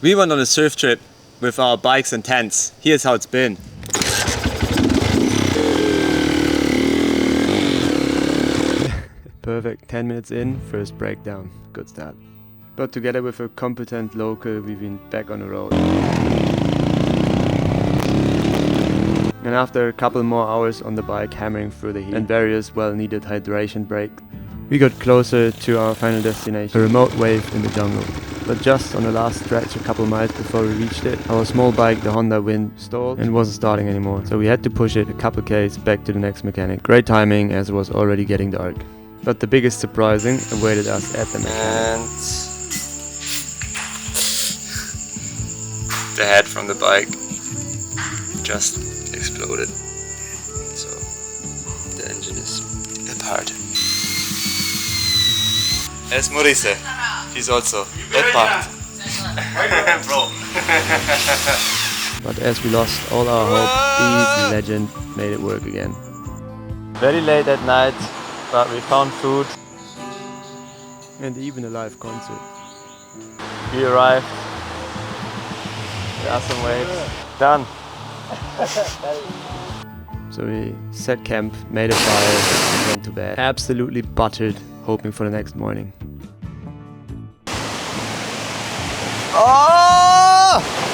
We went on a surf trip with our bikes and tents. Here's how it's been. Perfect, 10 minutes in, first breakdown. Good start. But together with a competent local, we've been back on the road. And after a couple more hours on the bike hammering through the heat and various well-needed hydration breaks, we got closer to our final destination, a remote wave in the jungle. But just on the last stretch, a couple miles before we reached it, our small bike, the Honda Wind, stalled and wasn't starting anymore. So we had to push it a couple k's back to the next mechanic. Great timing, as it was already getting dark. But the biggest surprising awaited us at the mechanic. And the head from the bike just exploded. So the engine is apart. As Maurice, she's also apart. Bro. But as we lost all our hope, the legend made it work again. Very late at night, but we found food and even a live concert. We arrived. There are some waves. Done. So we set camp, made a fire, and went to bed. Absolutely buttered, hoping for the next morning. Oh!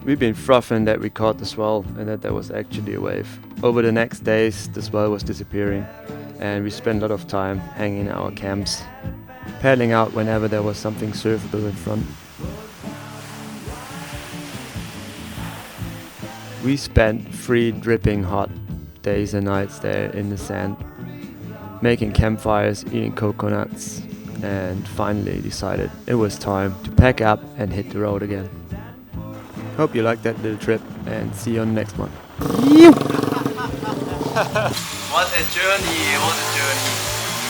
We've been frothing that we caught the swell and that there was actually a wave. Over the next days, the swell was disappearing, and we spent a lot of time hanging in our camps, paddling out whenever there was something surfable in front. We spent 3 dripping hot days and nights there in the sand, making campfires, eating coconuts, and finally decided it was time to pack up and hit the road again. Hope you liked that little trip, and see you on the next one. What a journey, what a journey.